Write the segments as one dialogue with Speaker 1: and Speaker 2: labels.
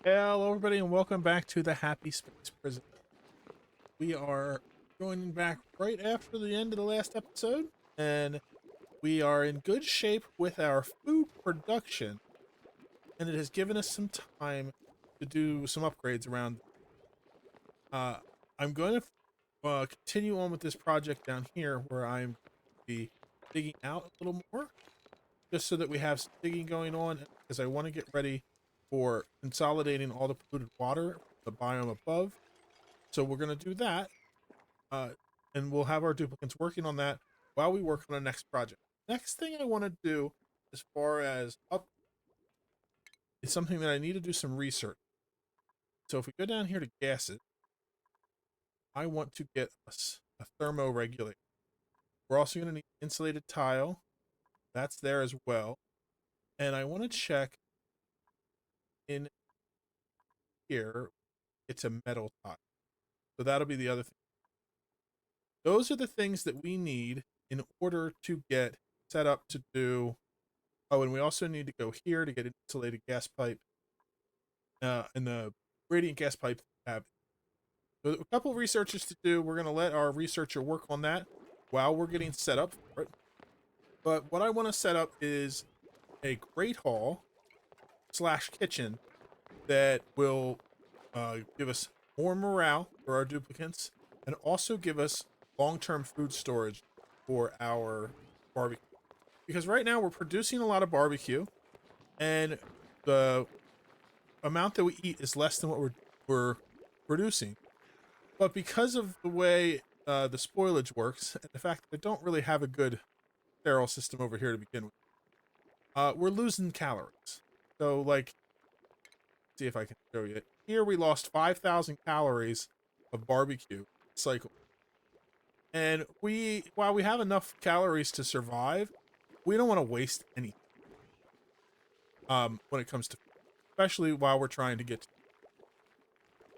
Speaker 1: Hello, everybody, and welcome back to the Happy Space Prison. We are joining back right after the end of the last episode, and we are in good shape with our food production, and it has given us some time to do some upgrades around. Uh, I'm going to continue on with this project down here, where I'm be digging out a little more, just so that we have some digging going on, because I want to get ready for consolidating all the polluted water, the biome above. So we're going to do that, uh, and we'll have our duplicates working on that while we work on the next project. Next thing I want to do, as far as up, is something that I need to do some research. So if we go down here to gases, I want to get us a thermo-regulator. We're also going to need insulated tile. That's there as well. And I want to check in here. It's a metal tile. So that'll be the other thing. Those are the things that we need in order to get set up to do. Oh, and we also need to go here to get an insulated gas pipe, and the radiant gas pipe have. So a couple of researches to do. We're going to let our researcher work on that while we're getting set up for it. But what I want to set up is a great hall slash kitchen that will give us more morale for our duplicates and also give us long-term food storage for our barbecue. Because right now we're producing a lot of barbecue, and the amount that we eat is less than what we're producing. But because of the way the spoilage works, and the fact that I don't really have a good sterile system over here to begin with, we're losing calories. So, like, see if I can show you. Here we lost 5,000 calories of barbecue cycle. And while we have enough calories to survive, we don't want to waste any. When it comes to, especially while we're trying to get to.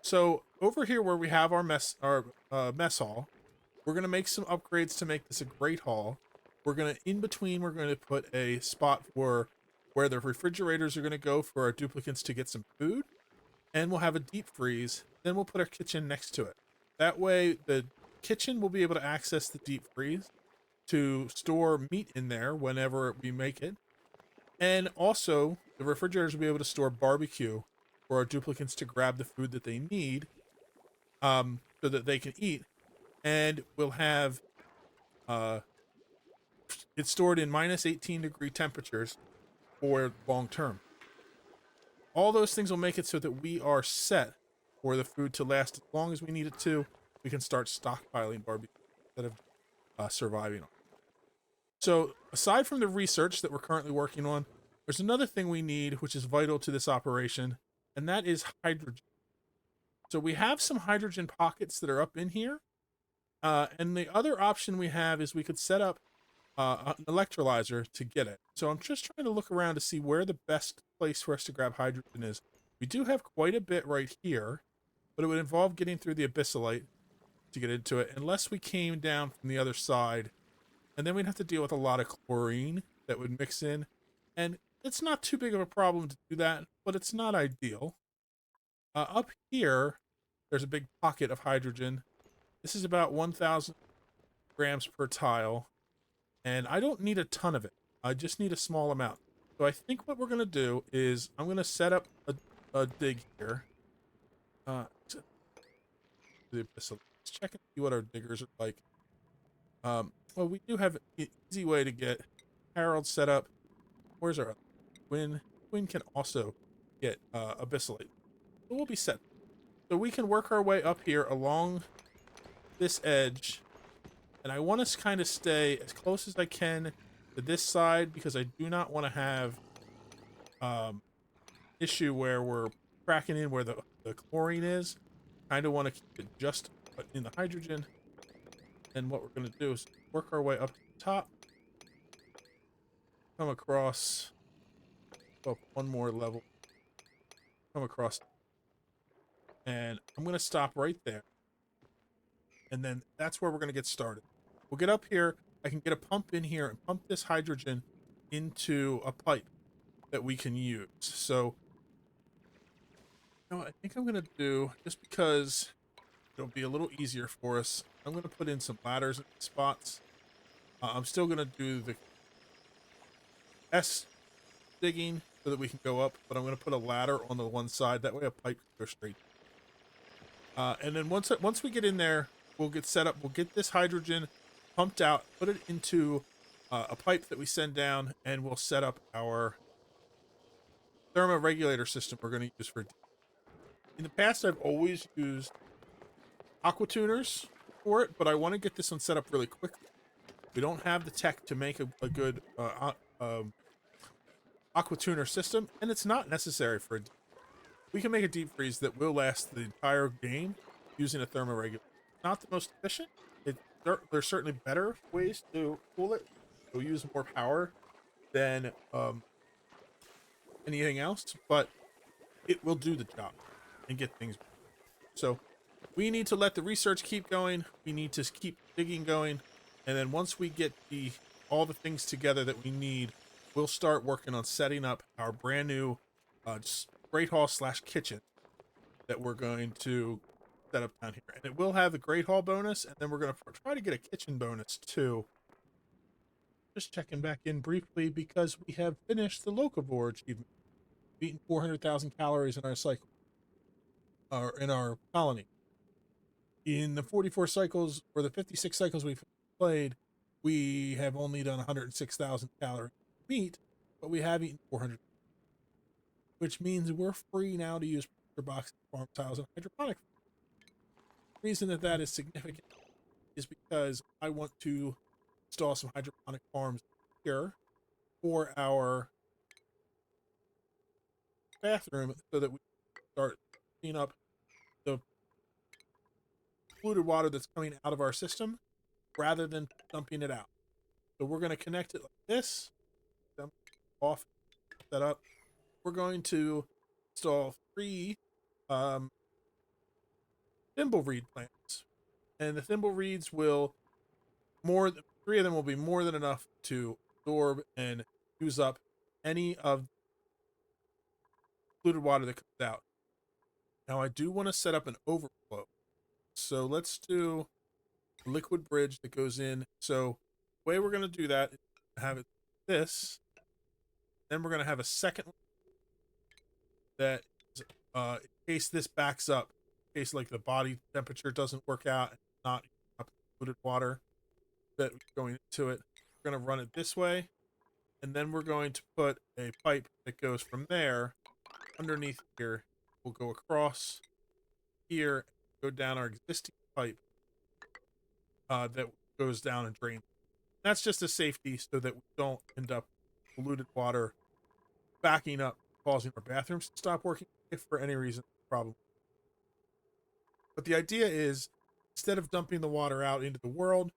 Speaker 1: So over here where we have our mess hall, we're gonna make some upgrades to make this a great hall. We're gonna we're gonna put a spot for where the refrigerators are gonna go for our duplicates to get some food, and we'll have a deep freeze. Then we'll put our kitchen next to it. That way, the kitchen will be able to access the deep freeze to store meat in there whenever we make it, and also the refrigerators will be able to store barbecue for our duplicates to grab the food that they need, so that they can eat. And we'll have it stored in minus 18-degree temperatures for long term. All those things will make it so that we are set for the food to last as long as we need it to. We can start stockpiling barbecue instead of surviving on. So aside from the research that we're currently working on, there's another thing we need which is vital to this operation, and that is hydrogen. So we have some hydrogen pockets that are up in here, and the other option we have is we could set up an electrolyzer to get it. So I'm just trying to look around to see where the best place for us to grab hydrogen is. We do have quite a bit right here, but it would involve getting through the abyssalite to get into it, unless we came down from the other side, and then we'd have to deal with a lot of chlorine that would mix in, and it's not too big of a problem to do that, but it's not ideal. Up here, there's a big pocket of hydrogen. This is about 1,000 grams per tile, and I don't need a ton of it. I just need a small amount. So I think what we're going to do is I'm going to set up a dig here. Let's check and see what our diggers are like. Well, we do have an easy way to get Harold set up. Where's our Quinn? Quinn can also get abyssalate. So we'll be set. So we can work our way up here along this edge, and I want to kind of stay as close as I can to this side because I do not want to have issue where we're cracking in where the chlorine is. Kind of want to keep it just in the hydrogen. And what we're going to do is work our way up to the top, come across, up one more level, come across, and I'm going to stop right there. And then that's where we're going to get started. We'll get up here. I can get a pump in here and pump this hydrogen into a pipe that we can use. So No, I think I'm gonna do, just because it'll be a little easier for us, I'm gonna put in some ladders in these spots. I'm still gonna do the S digging so that we can go up, but I'm gonna put a ladder on the one side. That way, a pipe can go straight. And then once we get in there, we'll get set up. We'll get this hydrogen pumped out, put it into a pipe that we send down, and we'll set up our thermo-regulator system we're going to use for. In the past, I've always used aqua tuners for it, but I want to get this one set up really quickly. We don't have the tech to make a good aqua tuner system, and it's not necessary for a. We can make a deep freeze that will last the entire game using a thermoregulator. Not the most efficient. There's certainly better ways to cool it. It'll use more power than anything else, but it will do the job and get things. So we need to let the research keep going. We need to keep digging going, and then once we get all the things together that we need, we'll start working on setting up our brand new Great Hall / kitchen that we're going to set up down here. And it will have the Great Hall bonus, and then we're going to try to get a kitchen bonus too. Just checking back in briefly because we have finished the locavore achievement. We've eaten 400,000 calories in our cycle, or in our colony. In the 44 cycles, or the 56 cycles we've played, we have only done 106,000 calories meat, but we have eaten 400, which means we're free now to use pressure boxes, farm tiles, and hydroponic. The reason that is significant is because I want to install some hydroponic farms here for our bathroom so that we start cleaning up the polluted water that's coming out of our system rather than dumping it out. So we're going to connect it like this, dump off, set up. We're going to install 3 thimble reed plants, and the thimble reeds will 3 of them will be more than enough to absorb and use up any of polluted water that comes out. Now I do want to set up an overflow, so let's do a liquid bridge that goes in. So the way we're going to do that is have it this, then we're going to have a second that is, in case this backs up, in case like the body temperature doesn't work out and not up polluted water that going into it. We're going to run it this way, and then we're going to put a pipe that goes from there underneath here. We'll go across here, go down our existing pipe that goes down and drains. That's just a safety so that we don't end up polluted water backing up, causing our bathrooms to stop working if for any reason problem. But the idea is, instead of dumping the water out into the world,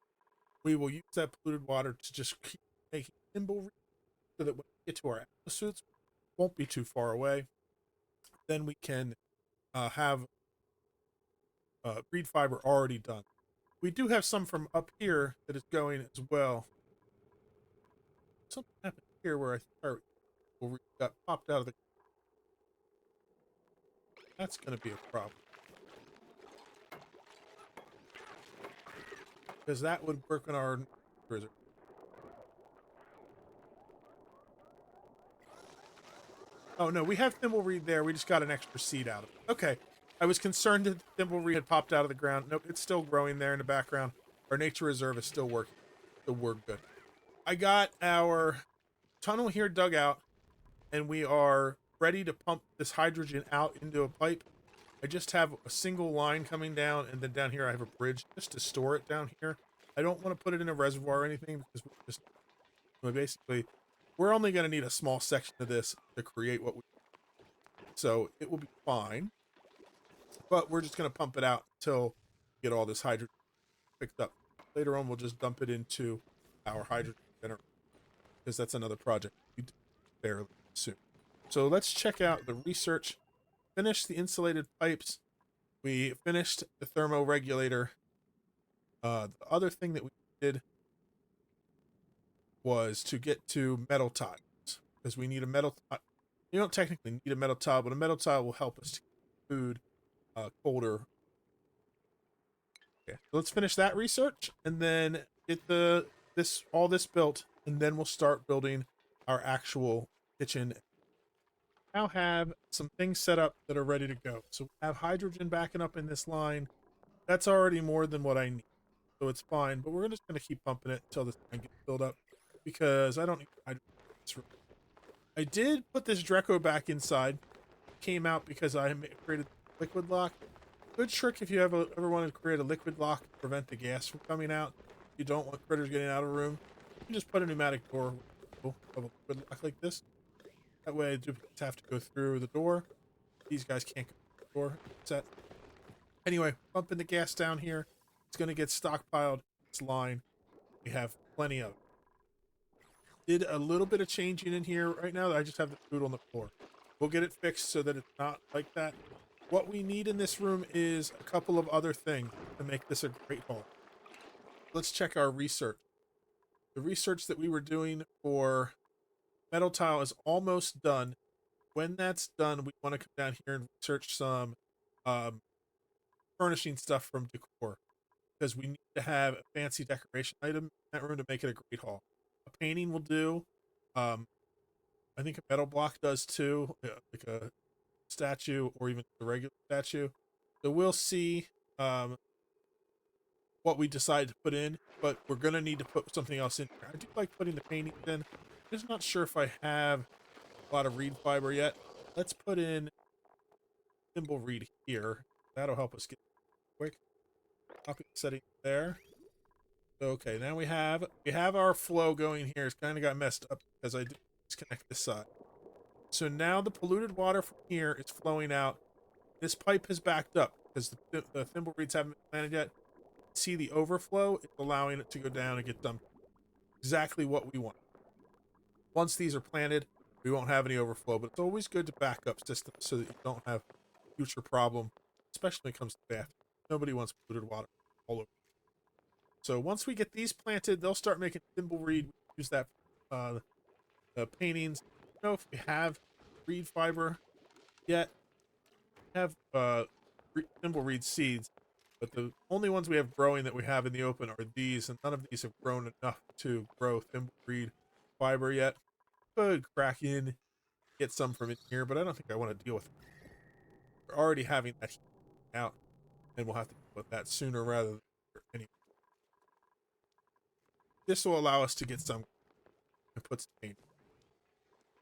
Speaker 1: we will use that polluted water to just keep making thimble so that when we get to our suits, won't be too far away. Then we can have reed fiber already done. We do have some from up here that is going as well. Something happened here where I think our reed got popped out of the. That's going to be a problem. Because that would work on our cruiser. Oh no, we have thimbleweed there. We just got an extra seed out of it. Okay. I was concerned that thimbleweed had popped out of the ground. Nope, it's still growing there in the background. Our nature reserve is still working. So we're good. I got our tunnel here dug out, and we are ready to pump this hydrogen out into a pipe. I just have a single line coming down, and then down here I have a bridge just to store it down here. I don't want to put it in a reservoir or anything because we're only going to need a small section of this to create what we need. So it will be fine. But we're just going to pump it out until we get all this hydrogen picked up. Later on, we'll just dump it into our hydrogen generator because that's another project we do fairly soon. So let's check out the research. Finished the insulated pipes. We finished the thermoregulator. The other thing that we did was to get to metal tiles because we need a metal. You don't technically need a metal tile, but a metal tile will help us to keep food colder. Okay, so let's finish that research and then get all this built, and then we'll start building our actual kitchen. Now have some things set up that are ready to go. So we have hydrogen backing up in this line. That's already more than what I need, so it's fine. But we're just going to keep pumping it until this line gets filled up because I don't need hydrogen in this room. I did put this Dreco back inside. Came out because I created liquid lock. Good trick if you ever want to create a liquid lock to prevent the gas from coming out. You don't want critters getting out of a room. You just put a pneumatic door of a liquid lock like this. That way, duplicates have to go through the door. These guys can't go through the door. Set. Anyway, pumping the gas down here. It's going to get stockpiled. This line. We have plenty of it. Did a little bit of changing in here. Right now, I just have the food on the floor. We'll get it fixed so that it's not like that. What we need in this room is a couple of other things to make this a great hall. Let's check our research. The research that we were doing for metal tile is almost done. When that's done, we want to come down here and research some furnishing stuff from decor, because we need to have a fancy decoration item in that room to make it a great hall. A painting will do. I think a metal block does too, like a statue or even the regular statue. So we'll see what we decide to put in, but we're going to need to put something else in here. I do like putting the paintings in. I'm just not sure if I have a lot of reed fiber yet. Let's put in thimble reed here. That'll help us get quick. Copy the setting there. Okay, now we have our flow going here. It's kind of got messed up because I did disconnect this side. So now the polluted water from here is flowing out. This pipe has backed up because the thimble reeds haven't been planted yet. See the overflow? It's allowing it to go down and get dumped. Exactly what we want. Once these are planted, we won't have any overflow, but it's always good to back up systems so that you don't have future problem, especially when it comes to bathroom. Nobody wants polluted water all over. So once we get these planted, they'll start making thimble reed. We use that the paintings. I don't know if we have reed fiber yet. We have thimble reed seeds, but the only ones we have growing that we have in the open are these, and none of these have grown enough to grow thimble reed fiber yet. Could crack in, get some from in here, but I don't think I want to deal with it. We're already having that out, and we'll have to deal with that sooner rather than later anyway. This will allow us to get some and put some paint.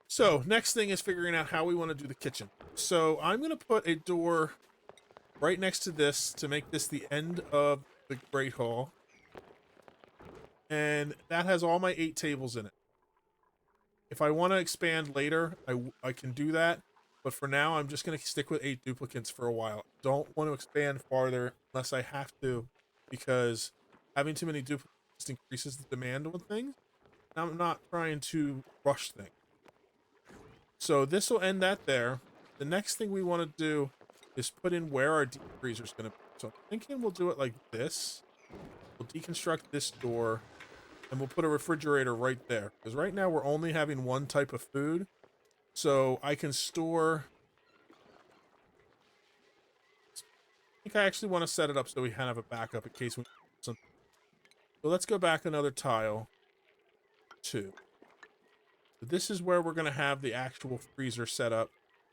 Speaker 1: So next thing is figuring out how we want to do the kitchen. So I'm going to put a door right next to this to make this the end of the Great Hall. And that has all my 8 tables in it. If I want to expand later, I can do that. But for now, I'm just going to stick with 8 duplicates for a while. Don't want to expand farther unless I have to, because having too many duplicates just increases the demand on things. I'm not trying to rush things. So this will end that there. The next thing we want to do is put in where our deep freezer is going to be. So I'm thinking we'll do it like this. We'll deconstruct this door, and we'll put a refrigerator right there. Because right now we're only having one type of food. So I can store... I think I actually want to set it up so we have a backup in case we need something. So let's go back another tile. 2. So this is where we're going to have the actual freezer set up.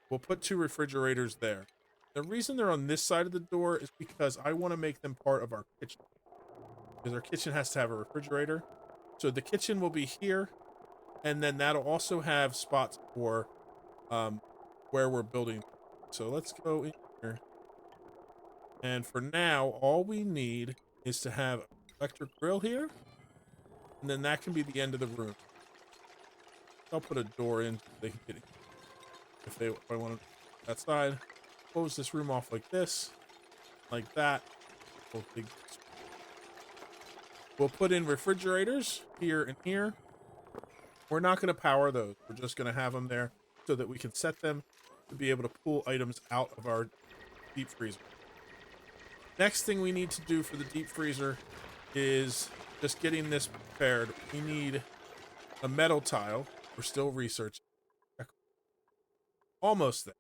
Speaker 1: We'll put 2 refrigerators there. The reason they're on this side of the door is because I want to make them part of our kitchen. Because our kitchen has to have a refrigerator. So the kitchen will be here. And then that'll also have spots for where we're building. So let's go in here. And for now, all we need is to have an electric grill here. And then that can be the end of the room. I'll put a door in so they can get it. If I want that side. Close this room off like this. Like that. We'll put in refrigerators here and here. We're not going to power those. We're just going to have them there so that we can set them to be able to pull items out of our deep freezer. Next thing we need to do for the deep freezer is just getting this prepared. We need a metal tile. We're still researching. Almost there.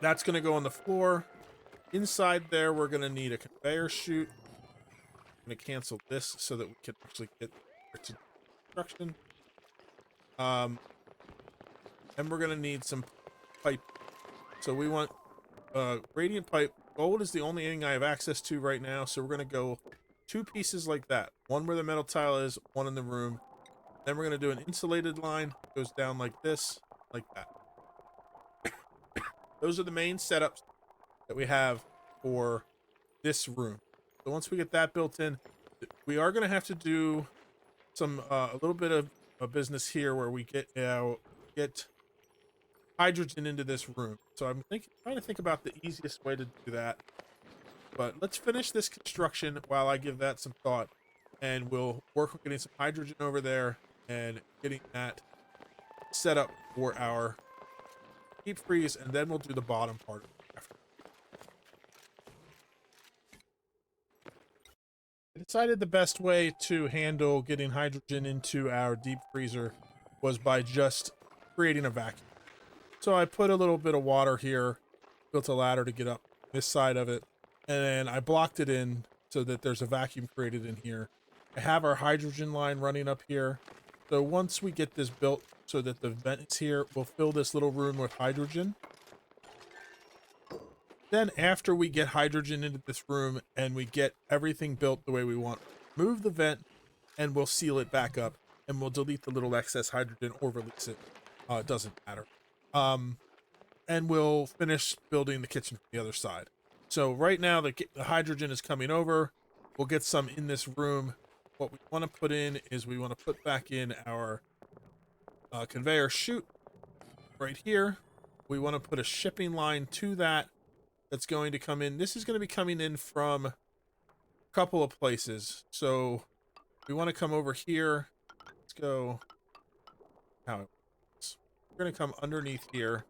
Speaker 1: That's going to go on the floor. Inside there, we're going to need a conveyor chute. I'm going to cancel this so that we can actually get to construction. And we're going to need some pipe. So we want radiant pipe. Gold is the only thing I have access to right now, so we're going to go 2 pieces like that. One where the metal tile is, one in the room. Then we're going to do an insulated line. It goes down like this, like that. Those are the main setups that we have for this room. So once we get that built in, we are going to have to do some a little bit of a business here where we get hydrogen into this room. So I'm trying to think about the easiest way to do that. But let's finish this construction while I give that some thought, and we'll work on getting some hydrogen over there and getting that set up for our deep freeze, and then we'll do the bottom part after. I decided the best way to handle getting hydrogen into our deep freezer was by just creating a vacuum. So I put a little bit of water here, built a ladder to get up this side of it, and then I blocked it in so that there's a vacuum created in here. I have our hydrogen line running up here. So once we get this built so that the vent is here, we'll fill this little room with hydrogen. Then after we get hydrogen into this room and we get everything built the way we want, move the vent and we'll seal it back up, and we'll delete the little excess hydrogen or release it. It doesn't matter. And we'll finish building the kitchen from the other side. So right now the hydrogen is coming over. We'll get some in this room. What we want to put in is we want to put back in our conveyor chute right here. We want to put a shipping line to that. That's going to come in. This is going to be coming in from a couple of places. So we want to come over here. Let's go. How it works. We're going to come underneath here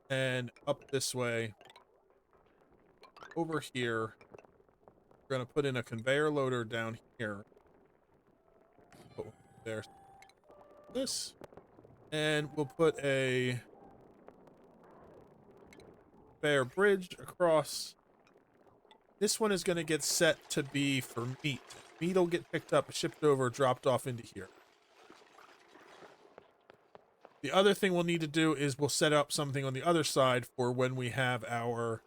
Speaker 1: and up this way. Over here. We're going to put in a conveyor loader down here. Put one there. This. And we'll put a conveyor bridge across. This one is going to get set to be for meat. Meat will get picked up, shipped over, dropped off into here. The other thing we'll need to do is we'll set up something on the other side for when we have our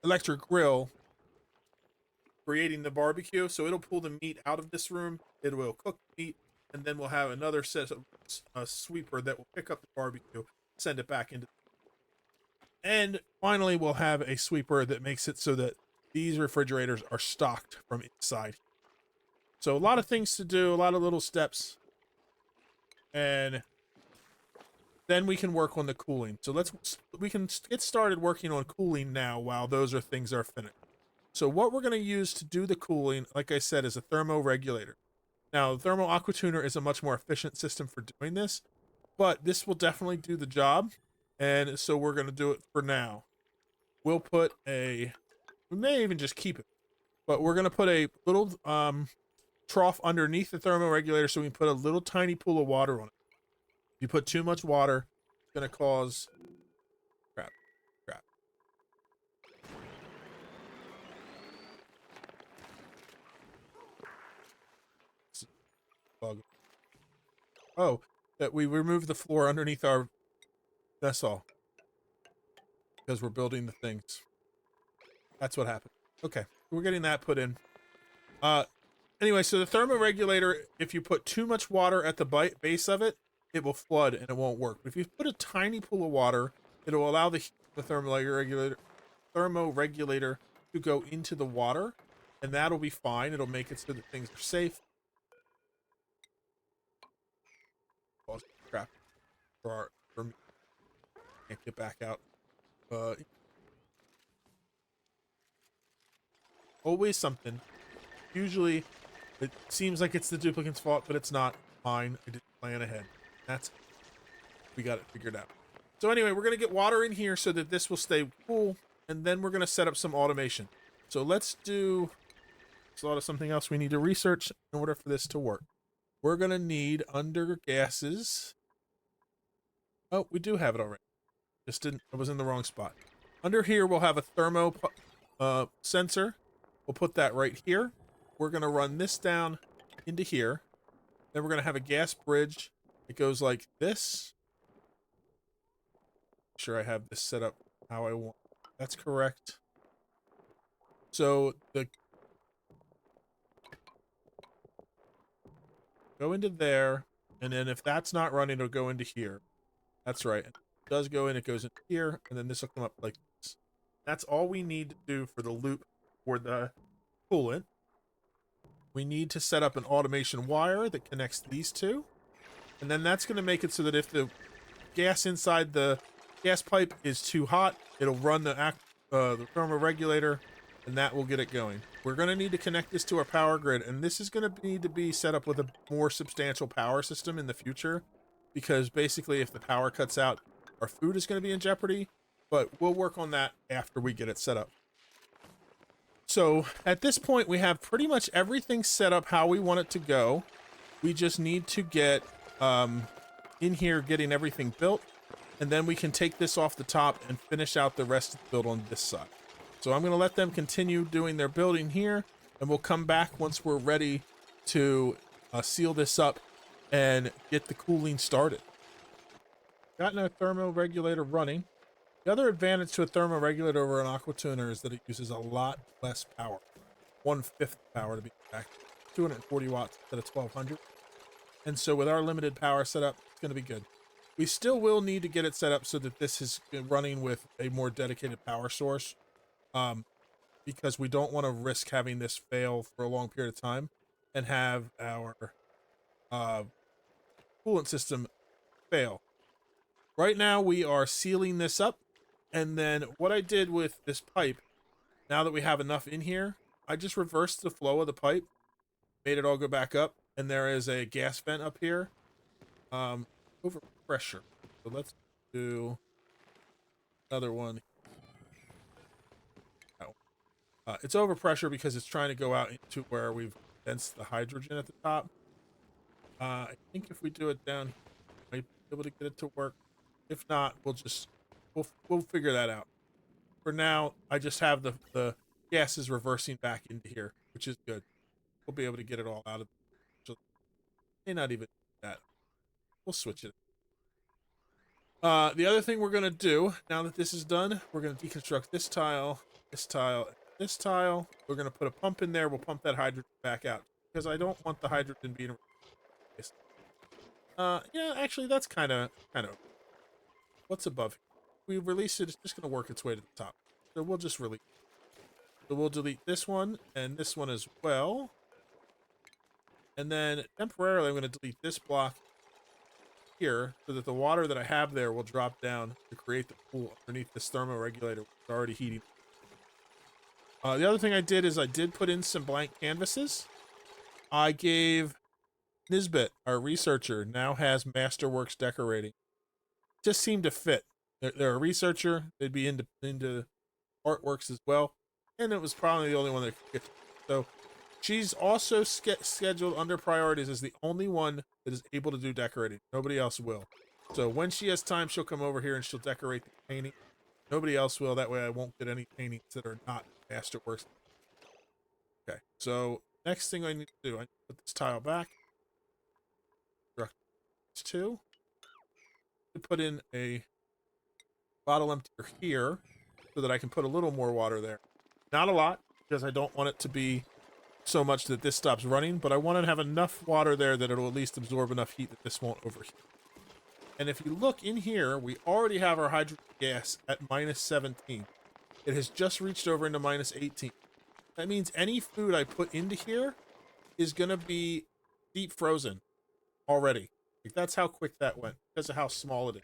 Speaker 1: electric grill creating the barbecue. So it'll pull the meat out of this room. It will cook the meat, and then we'll have another set of a sweeper that will pick up the barbecue, send it back into. And finally, we'll have a sweeper that makes it so that these refrigerators are stocked from inside. So a lot of things to do, a lot of little steps. And then we can work on the cooling. So we can get started working on cooling now while those things are finished. So what we're going to use to do the cooling, like I said, is a thermo-regulator. Now, the thermal aqua tuner is a much more efficient system for doing this, but this will definitely do the job. And so we're going to do it for now. We may even just keep it, but we're going to put a little trough underneath the thermoregulator so we can put a little tiny pool of water on it. If you put too much water, it's going to cause crap. Bug. Oh, that we remove the floor underneath our. That's all. Because we're building the things. That's what happened. Okay, we're getting that put in. Anyway, so the thermoregulator, if you put too much water at the base of it, it will flood and it won't work. But if you put a tiny pool of water, it will allow the thermoregulator to go into the water, and that'll be fine. It'll make it so that things are safe. Oh, crap. For me. Can't get back out. Always something. Usually, it seems like it's the duplicant's fault, but it's not mine. I didn't plan ahead. We got it figured out. So anyway, we're going to get water in here so that this will stay cool, and then we're going to set up some automation. So let's do a lot of something else we need to research in order for this to work. we're going to need under gases. Oh, we do have it already. Just didn't, I was in the wrong spot. Under here, we'll have a thermo sensor. We'll put that right here. We're going to run this down into here. Then we're going to have a gas bridge. It goes like this. Make sure I have this set up how I want. That's correct. So the go into there, and then if that's not running, it'll go into here. That's right. It does go in, it goes in here, and then this will come up like this. That's all we need to do for the loop for the coolant. We need to set up an automation wire that connects these two. And then that's going to make it so that if the gas inside the gas pipe is too hot, it'll run the thermo-regulator, and that will get it going. We're going to need to connect this to our power grid, and this is going to need to be set up with a more substantial power system in the future, because basically if the power cuts out, our food is going to be in jeopardy, but we'll work on that after we get it set up. So at this point, we have pretty much everything set up how we want it to go. We just need to get in here getting everything built, and then we can take this off the top and finish out the rest of the build on this side. So I'm going to let them continue doing their building here, and we'll come back once we're ready to seal this up and get the cooling started. Gotten our thermo-regulator running. The other advantage to a thermo-regulator over an aqua tuner is that it uses a lot less power. 1/5 power to be exact. 240 watts instead of 1200. And so with our limited power setup, it's going to be good. We still will need to get it set up so that this is running with a more dedicated power source, because we don't want to risk having this fail for a long period of time and have our coolant system fail. Right now, we are sealing this up, and then what I did with this pipe, now that we have enough in here, I just reversed the flow of the pipe, made it all go back up, and there is a gas vent up here. Over pressure. So let's do another one. It's over pressure because it's trying to go out into where we've condensed the hydrogen at the top. I think if we do it down here, we might be able to get it to work. If not, we'll figure that out. For now, I just have the gases reversing back into here, which is good. We'll be able to get it all out of it. May not even do that. We'll switch it. The other thing we're going to do, now that this is done, we're going to deconstruct this tile, this tile, this tile. We're going to put a pump in there. We'll pump that hydrogen back out, because I don't want the hydrogen being replaced. Yeah, actually, that's kind of... What's above here? We release it, it's just going to work its way to the top. So we'll just release it. So we'll delete this one, and this one as well. And then, temporarily, I'm going to delete this block here, so that the water that I have there will drop down to create the pool underneath this thermo-regulator, which is already heating. The other thing I did is I did put in some blank canvases. I gave Nisbet, our researcher, now has Masterworks decorating. Just seemed to fit. They're a researcher. They'd be into artworks as well, and it was probably the only one that could get to. So she's also scheduled under priorities as the only one that is able to do decorating. Nobody else will. So when she has time, she'll come over here and she'll decorate the painting. Nobody else will. That way I won't get any paintings that are not Masterworks. Okay, so next thing I need to do, I need to put this tile back. It's two. To put in a bottle emptier here so that I can put a little more water there. Not a lot, because I don't want it to be so much that this stops running, but I want to have enough water there that it'll at least absorb enough heat that this won't overheat. And if you look in here, we already have our hydrogen gas at -17. It has just reached over into -18. That means any food I put into here is going to be deep frozen already. Like, that's how quick that went, because of how small it is.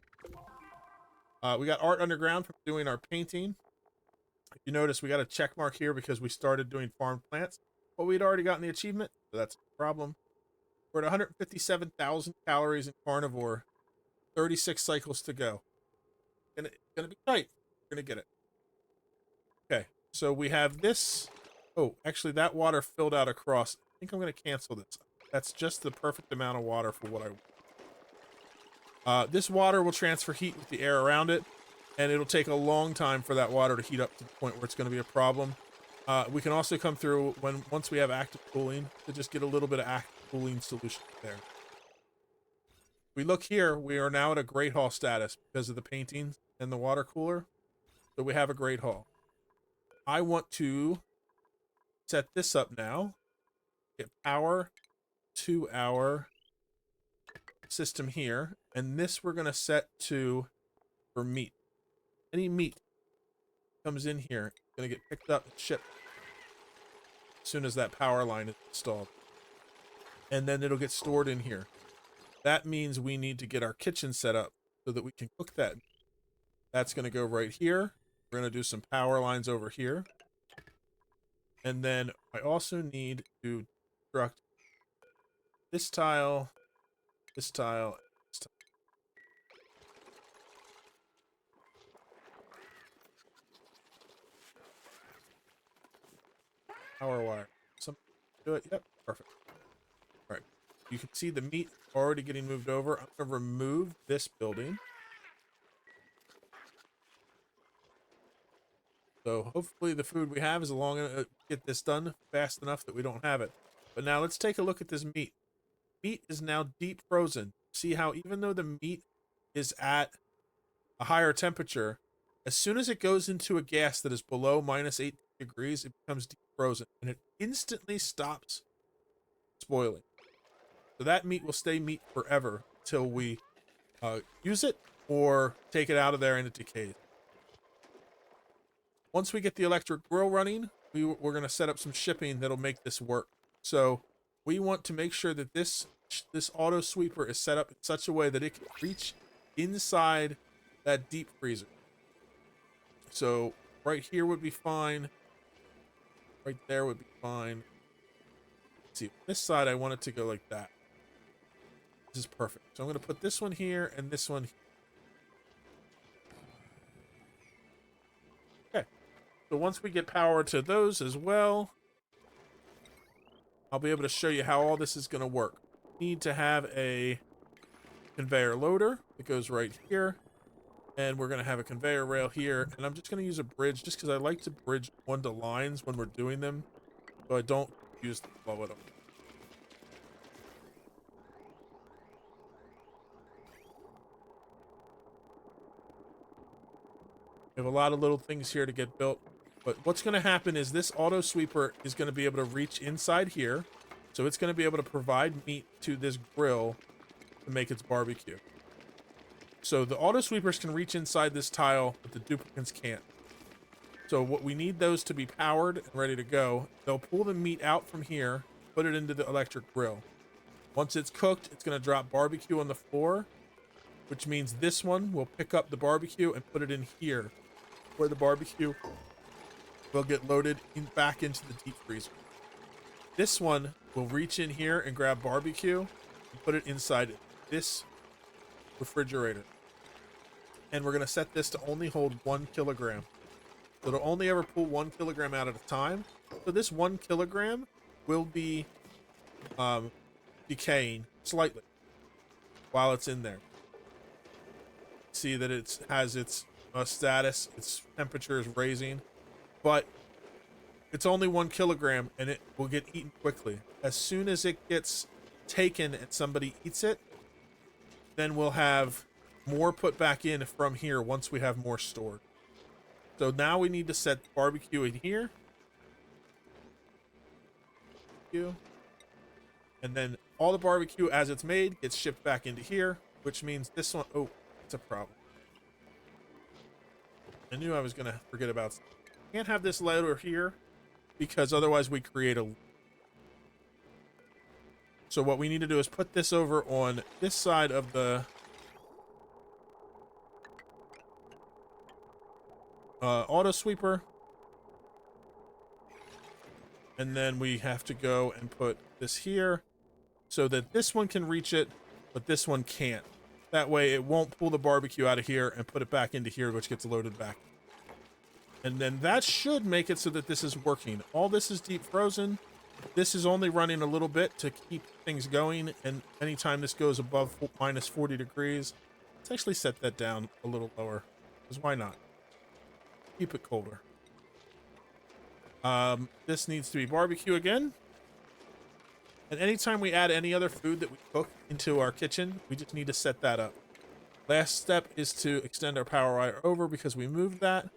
Speaker 1: We got art underground from doing our painting. If you notice, we got a check mark here because we started doing farm plants, but we'd already gotten the achievement, so that's a problem. We're at 157,000 calories in Carnivore, 36 cycles to go. And it's going to be tight. We're going to get it. Okay, so we have this. Oh, actually, that water filled out across. I think I'm going to cancel this. That's just the perfect amount of water for what I want. This water will transfer heat with the air around it, and it'll take a long time for that water to heat up to the point where it's going to be a problem. We can also come through once we have active cooling to just get a little bit of active cooling solution there. We look here, we are now at a Great Hall status because of the paintings and the water cooler. So we have a Great Hall. I want to set this up now. Get power to our system here. And this we're going to set to for meat. Any meat comes in here, it's going to get picked up and shipped as soon as that power line is installed. And then it'll get stored in here. That means we need to get our kitchen set up so that we can cook that. That's going to go right here. We're going to do some power lines over here. And then I also need to construct this tile, this tile, this tile. Power wire. Something do it. Yep, perfect. All right. You can see the meat already getting moved over. I'm going to remove this building. So hopefully the food we have is long enough to get this done fast enough that we don't have it. But now let's take a look at this meat. Meat is now deep frozen. See how even though the meat is at a higher temperature, as soon as it goes into a gas that is below -8 degrees, it becomes deep frozen and it instantly stops spoiling. So that meat will stay meat forever until we use it or take it out of there and it decays. Once we get the electric grill running, we're going to set up some shipping that'll make this work. So we want to make sure that this auto sweeper is set up in such a way that it can reach inside that deep freezer. So right here would be fine. Right there would be fine. Let's see, this side I want it to go like that. This is perfect. So I'm going to put this one here and this one here. Okay. So once we get power to those as well, I'll be able to show you how all this is going to work. We need to have a conveyor loader that goes right here. And we're going to have a conveyor rail here. And I'm just going to use a bridge just because I like to bridge onto lines when we're doing them. So I don't use the flow at all. We have a lot of little things here to get built. But what's going to happen is this auto sweeper is going to be able to reach inside here. So it's going to be able to provide meat to this grill to make its barbecue. So the auto sweepers can reach inside this tile, but the duplicates can't. So what we need those to be powered and ready to go. They'll pull the meat out from here, put it into the electric grill. Once it's cooked, it's going to drop barbecue on the floor, which means this one will pick up the barbecue and put it in here, where the barbecue will get loaded back into the deep freezer. This one will reach in here and grab barbecue and put it inside this refrigerator. And we're going to set this to only hold 1 kilogram. So it'll only ever pull 1 kilogram out at a time. So this 1 kilogram will be decaying slightly while it's in there. See that it has its status, its temperature is raising, but it's only 1 kilogram and it will get eaten quickly. As soon as it gets taken and somebody eats it, then we'll have more put back in from here once we have more stored. So now we need to set barbecue in here. And then all the barbecue as it's made gets shipped back into here, which means this one, oh, it's a problem. I knew I was going to forget about something. Can't have this loader here because otherwise we create a... So what we need to do is put this over on this side of the auto sweeper. And then we have to go and put this here so that this one can reach it, but this one can't. That way it won't pull the barbecue out of here and put it back into here, which gets loaded back. And then that should make it so that this is working. All this is deep frozen. This is only running a little bit to keep things going, and anytime this goes above minus 40 degrees, let's actually set that down a little lower, because why not? Keep it colder. This needs to be barbecue again. And anytime we add any other food that we cook into our kitchen, we just need to set that up. Last step is to extend our power wire over because we moved that.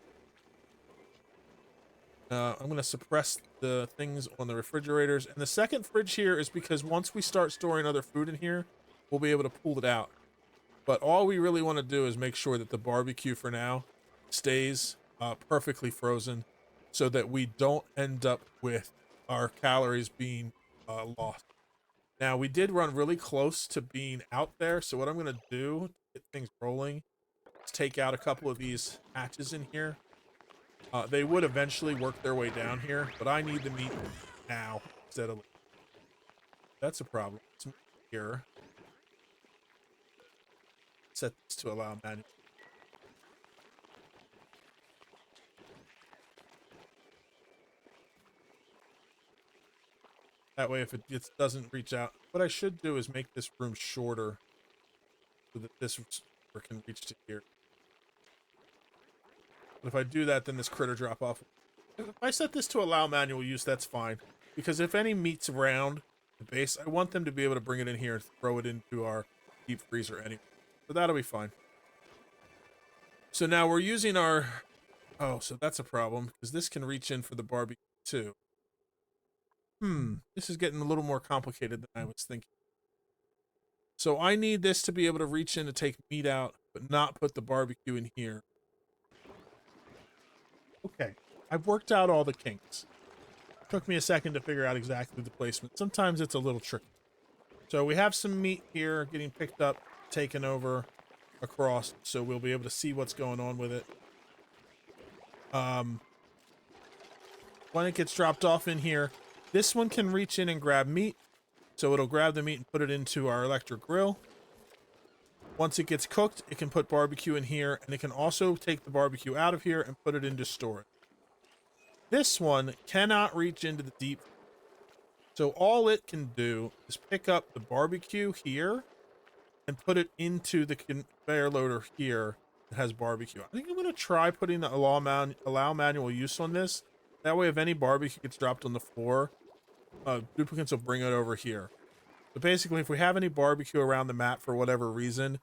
Speaker 1: I'm going to suppress the things on the refrigerators. And the second fridge here is because once we start storing other food in here, we'll be able to pull it out. But all we really want to do is make sure that the barbecue for now stays perfectly frozen so that we don't end up with our calories being lost. Now, we did run really close to being out there, so what I'm going to do to get things rolling is take out a couple of these hatches in here. They would eventually work their way down here, but I need the meat now instead of later. That's a problem. Let's move here. Set this to allow manual. That way, if it doesn't reach out, what I should do is make this room shorter so that this can reach to here. But if I do that, then this critter drop off. If I set this to allow manual use, that's fine. Because if any meat's around the base, I want them to be able to bring it in here and throw it into our deep freezer anyway. So that'll be fine. So now we're using our... Oh, so that's a problem, because this can reach in for the barbecue too. This is getting a little more complicated than I was thinking. So I need this to be able to reach in to take meat out, but not put the barbecue in here. Okay, I've worked out all the kinks. Took me a second to figure out exactly the placement. Sometimes it's a little tricky. So we have some meat here getting picked up, taken over across, so we'll be able to see what's going on with it. When it gets dropped off in here, this one can reach in and grab meat. So it'll grab the meat and put it into our electric grill. Once it gets cooked, it can put barbecue in here, and it can also take the barbecue out of here and put it into storage. This one cannot reach into the deep. So all it can do is pick up the barbecue here and put it into the conveyor loader here that has barbecue. I think I'm going to try putting the allow manual use on this. That way, if any barbecue gets dropped on the floor, duplicates will bring it over here. So basically, if we have any barbecue around the map for whatever reason,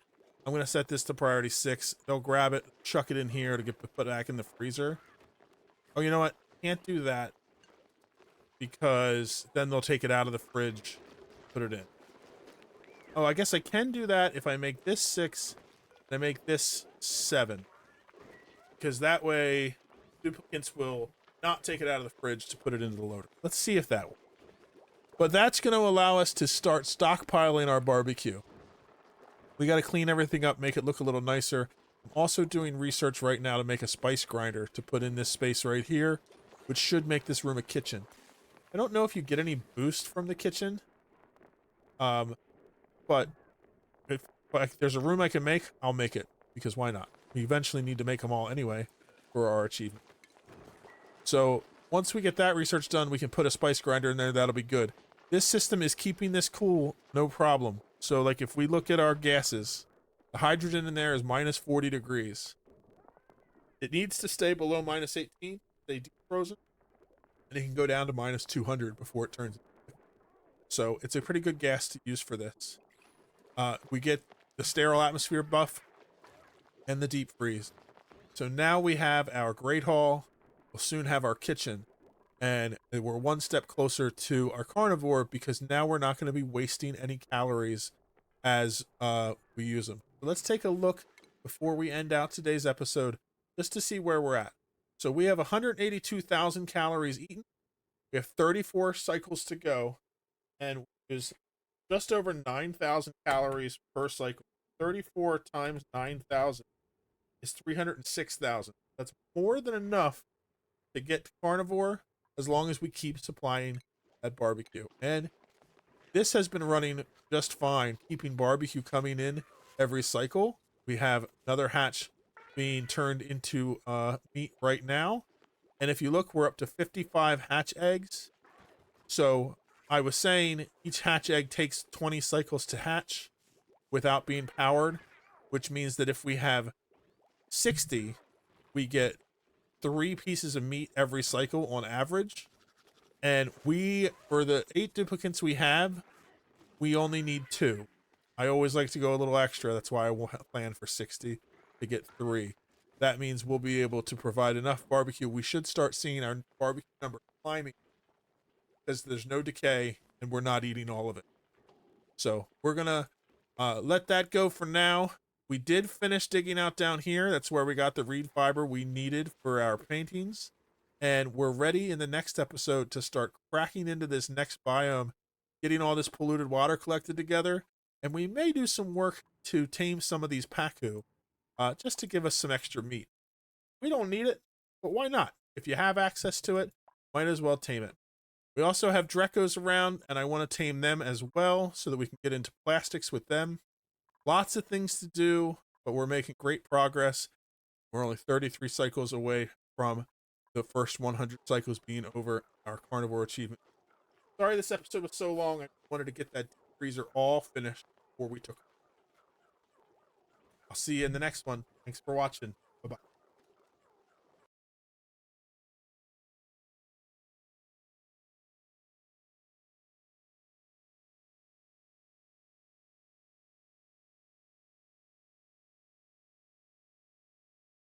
Speaker 1: I'm going to set this to priority 6. They'll grab it, chuck it in here to get put back in the freezer. Oh, you know what? Can't do that because then they'll take it out of the fridge, put it in. Oh, I guess I can do that if I make this 6 and I make this 7. Because that way, duplicates will not take it out of the fridge to put it into the loader. Let's see if that works. But that's going to allow us to start stockpiling our barbecue. We got to clean everything up, make it look a little nicer. I'm also doing research right now to make a spice grinder to put in this space right here, which should make this room a kitchen. I don't know if you get any boost from the kitchen, but if there's a room I can make, I'll make it, because why not? We eventually need to make them all anyway for our achievement. So once we get that research done, we can put a spice grinder in there. That'll be good. This system is keeping this cool, no problem. So like if we look at our gases, the hydrogen in there is minus 40 degrees. It needs to stay below minus 18, stay deep frozen, and it can go down to minus 200 before it turns. So it's a pretty good gas to use for this. We get the sterile atmosphere buff and the deep freeze. So now we have our great hall. We'll soon have our kitchen. And we're one step closer to our carnivore because now we're not going to be wasting any calories as we use them. So let's take a look before we end out today's episode just to see where we're at. So we have 182,000 calories eaten. We have 34 cycles to go. And there's just over 9,000 calories per cycle. 34 times 9,000 is 306,000. That's more than enough to get to carnivore as long as we keep supplying that barbecue. And this has been running just fine, keeping barbecue coming in every cycle. We have another hatch being turned into meat right now. And if you look, we're up to 55 hatch eggs. So I was saying each hatch egg takes 20 cycles to hatch without being powered, which means that if we have 60, we get 3 pieces of meat every cycle on average. And we, for the 8 duplicates we have, we only need 2. I always like to go a little extra. That's why I will plan for 60 to get 3. That means we'll be able to provide enough barbecue. We should start seeing our barbecue number climbing because there's no decay and we're not eating all of it. So we're going to let that go for now. We did finish digging out down here. That's where we got the reed fiber we needed for our paintings. And we're ready in the next episode to start cracking into this next biome, getting all this polluted water collected together. And we may do some work to tame some of these pacu, just to give us some extra meat. We don't need it, but why not? If you have access to it, might as well tame it. We also have Drecos around, and I want to tame them as well so that we can get into plastics with them. Lots of things to do, but we're making great progress. We're only 33 cycles away from the first 100 cycles being over our carnivore achievement. Sorry this episode was so long. I wanted to get that freezer all finished before we took. I'll see you in the next one. Thanks for watching.